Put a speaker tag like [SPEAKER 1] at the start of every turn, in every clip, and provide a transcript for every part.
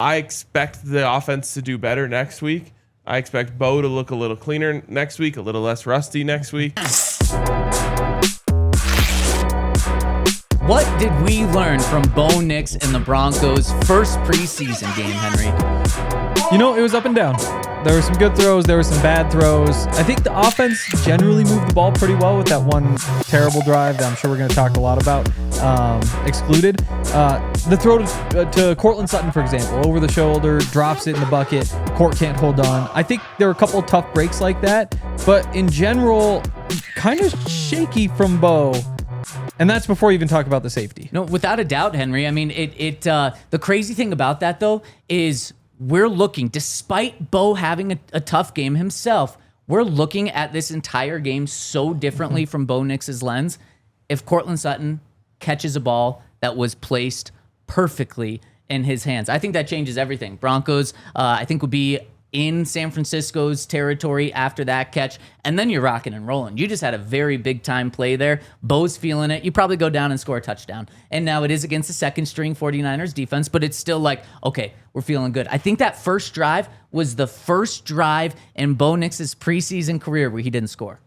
[SPEAKER 1] I expect the offense to do better next week. I expect Bo to look a little cleaner next week, a little less rusty next week.
[SPEAKER 2] What did we learn from Bo Nix and the Broncos' first preseason game, Henry?
[SPEAKER 3] It was up and down. There were some good throws. There were some bad throws. I think the offense generally moved the ball pretty well with that one terrible drive that I'm sure we're going to talk a lot about, excluded. The throw to Courtland Sutton, for example, over the shoulder, drops it in the bucket. Court can't hold on. I think there were a couple of tough breaks like that, but in general, kind of shaky from Bo. And that's before you even talk about the safety.
[SPEAKER 2] No, without a doubt, Henry. I mean, the crazy thing about that, though, is we're looking, despite Bo having a tough game himself, we're looking at this entire game so differently from Bo Nix's lens. If Courtland Sutton catches a ball that was placed perfectly in his hands, I think that changes everything. Broncos, I think, would be in San Francisco's territory after that catch, and then you're rocking and rolling. You just had a very big-time play there. Bo's feeling it. You probably go down and score a touchdown. And now it is against the second-string 49ers defense, but it's still like, okay, we're feeling good. I think that first drive was the first drive in Bo Nix's preseason career where he didn't score.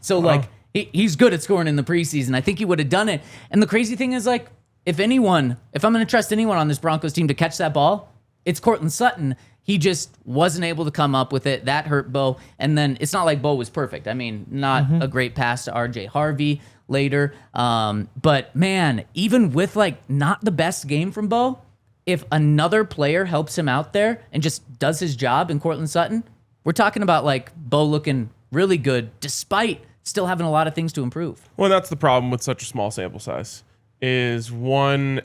[SPEAKER 2] So, he's good at scoring in the preseason. I think he would have done it. And the crazy thing is, if I'm going to trust anyone on this Broncos team to catch that ball, it's Courtland Sutton. He just wasn't able to come up with it. That hurt Bo. And then it's not like Bo was perfect. I mean, not a great pass to RJ Harvey later. But man, even with not the best game from Bo, if another player helps him out there and just does his job in Courtland Sutton, we're talking about Bo looking really good despite still having a lot of things to improve.
[SPEAKER 1] Well, that's the problem with such a small sample size, is one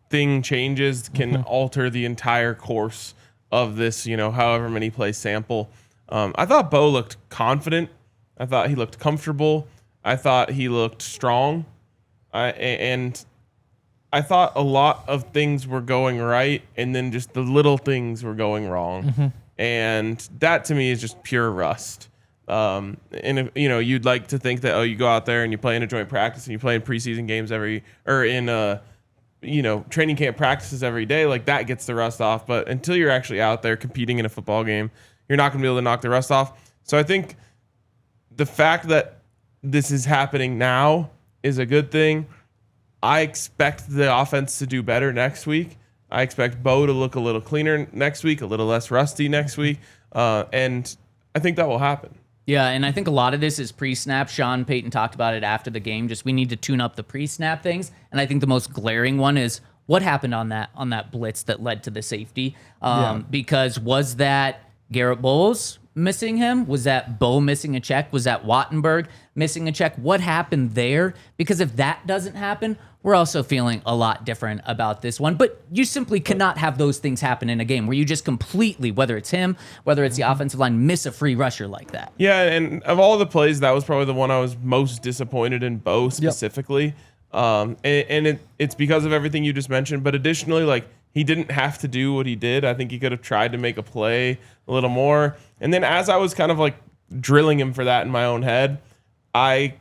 [SPEAKER 1] thing changes can alter the entire course of this, however many play sample. I thought Bo looked confident. I thought he looked comfortable. I thought he looked strong. And I thought a lot of things were going right, and then just the little things were going wrong. And that to me is just pure rust. And if, you'd like to think that, you go out there and you play in a joint practice and you play in preseason games training camp practices every day, that gets the rust off. But until you're actually out there competing in a football game, you're not going to be able to knock the rust off. So I think the fact that this is happening now is a good thing. I expect the offense to do better next week. I expect Bo to look a little cleaner next week, a little less rusty next week. And I think that will happen.
[SPEAKER 2] Yeah, and I think a lot of this is pre-snap. Sean Payton talked about it after the game. Just we need to tune up the pre-snap things. And I think the most glaring one is what happened on that blitz that led to the safety. Because was that Garrett Bowles missing him? Was that Bo missing a check? Was that Wattenberg missing a check? What happened there? Because if that doesn't happen, we're also feeling a lot different about this one. But you simply cannot have those things happen in a game where you just completely, whether it's him, whether it's the offensive line, miss a free rusher like that.
[SPEAKER 1] Yeah, and of all the plays, that was probably the one I was most disappointed in Bo specifically. And it's because of everything you just mentioned. But additionally, he didn't have to do what he did. I think he could have tried to make a play a little more. And then as I was kind of drilling him for that in my own head, I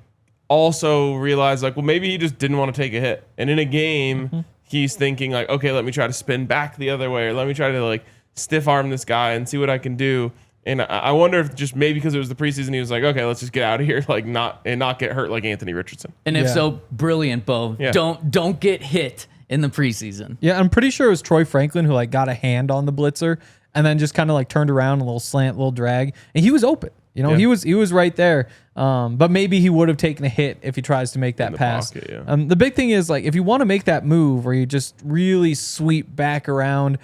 [SPEAKER 1] also realized maybe he just didn't want to take a hit. And in a game, he's thinking okay, let me try to spin back the other way, or let me try to stiff arm this guy and see what I can do. And I wonder if just maybe because it was the preseason, he was okay, let's just get out of here, not get hurt like Anthony Richardson.
[SPEAKER 2] And if so, brilliant, Bo. Yeah. Don't get hit in the preseason.
[SPEAKER 3] Yeah, I'm pretty sure it was Troy Franklin who got a hand on the blitzer and then just kind of turned around, a little slant, a little drag, and he was open. He was right there. But maybe he would have taken a hit if he tries to make that pass.
[SPEAKER 1] Pocket, yeah.
[SPEAKER 3] The big thing is if you want to make that move where you just really sweep back around,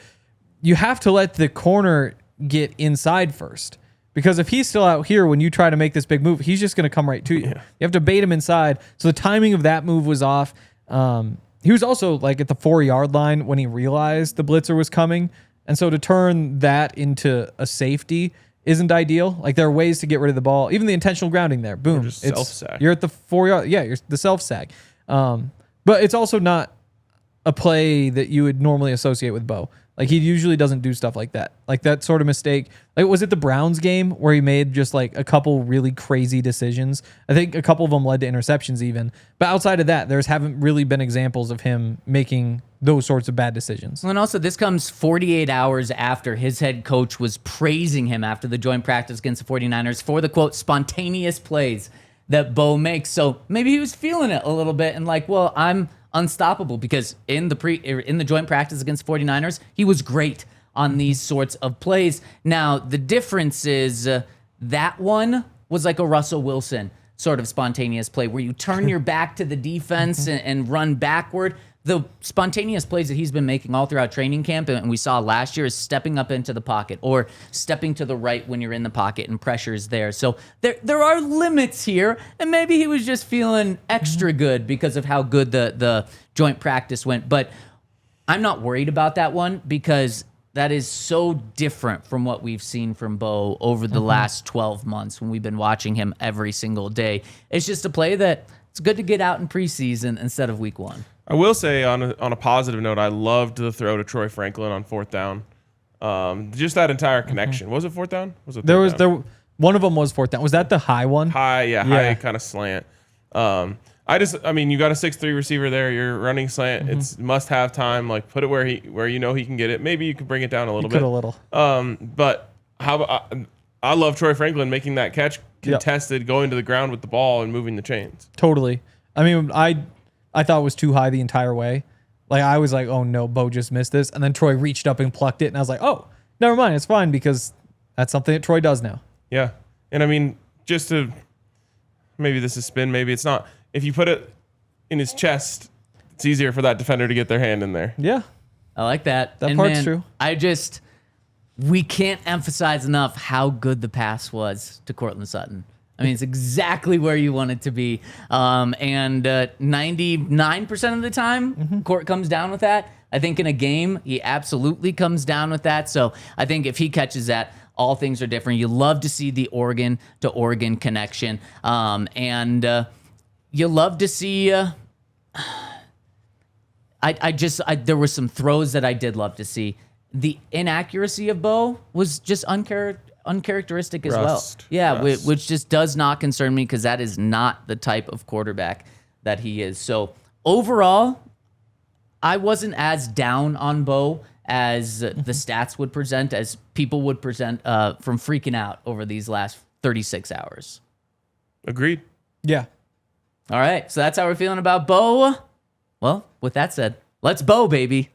[SPEAKER 3] you have to let the corner get inside first. Because if he's still out here when you try to make this big move, he's just going to come right to you. Yeah. You have to bait him inside. So the timing of that move was off. He was also at the 4-yard line when he realized the blitzer was coming. And so to turn that into a safety isn't ideal. There are ways to get rid of the ball. Even the intentional grounding there. Boom.
[SPEAKER 1] Just self-sack.
[SPEAKER 3] You're at the 4-yard. Yeah, you're the self-sack. But it's also not a play that you would normally associate with Bo. Like he usually doesn't do stuff like that. Like that sort of mistake. Like was it the Browns game where he made just like a couple really crazy decisions? I think a couple of them led to interceptions even. But outside of that, there's haven't really been examples of him making those sorts of bad decisions.
[SPEAKER 2] And also, this comes 48 hours after his head coach was praising him after the joint practice against the 49ers for the, quote, spontaneous plays that Bo makes. So maybe he was feeling it a little bit and like, well, I'm unstoppable, because in the joint practice against 49ers, he was great on these sorts of plays. Now, the difference is that one was like a Russell Wilson sort of spontaneous play where you turn your back to the defense and run backward. The spontaneous plays that he's been making all throughout training camp and we saw last year is stepping up into the pocket or stepping to the right when you're in the pocket and pressure is there. So there are limits here, and maybe he was just feeling extra good because of how good the joint practice went. But I'm not worried about that one because that is so different from what we've seen from Bo over the last 12 months when we've been watching him every single day. It's just a play that it's good to get out in preseason instead of week 1.
[SPEAKER 1] I will say on a positive note, I loved the throw to Troy Franklin on 4th down. Just that entire connection. Was it 4th down? Was it third down?
[SPEAKER 3] One of them was 4th down. Was that the high one?
[SPEAKER 1] High kind of slant. You got a 6'3" receiver there. You're running slant. It's must have time. Like put it where you know he can get it. Maybe you can bring it down a little bit.
[SPEAKER 3] A little.
[SPEAKER 1] But I love Troy Franklin making that catch contested, going to the ground with the ball and moving the chains.
[SPEAKER 3] Totally. I mean, I thought it was too high the entire way. Like I was like, oh no, Bo just missed this. And then Troy reached up and plucked it. And I was like, oh, never mind. It's fine because that's something that Troy does now.
[SPEAKER 1] Yeah. And I mean, just to, maybe this is spin, maybe it's not. If you put it in his chest, it's easier for that defender to get their hand in there.
[SPEAKER 3] Yeah.
[SPEAKER 2] I like that.
[SPEAKER 3] That part's true.
[SPEAKER 2] We can't emphasize enough how good the pass was to Courtland Sutton. I mean, it's exactly where you want it to be. And 99% of the time, Court comes down with that. I think in a game, he absolutely comes down with that. So I think if he catches that, all things are different. You love to see the Oregon to Oregon connection. And you love to see... there were some throws that I did love to see. The inaccuracy of Bo was just uncharacteristic as well. Yeah, which just does not concern me because that is not the type of quarterback that he is. So overall, I wasn't as down on Bo as the stats would present, as people would present from freaking out over these last 36 hours.
[SPEAKER 1] Agreed.
[SPEAKER 3] Yeah.
[SPEAKER 2] All right, so that's how we're feeling about Bo. Well, with that said, let's Bo, baby.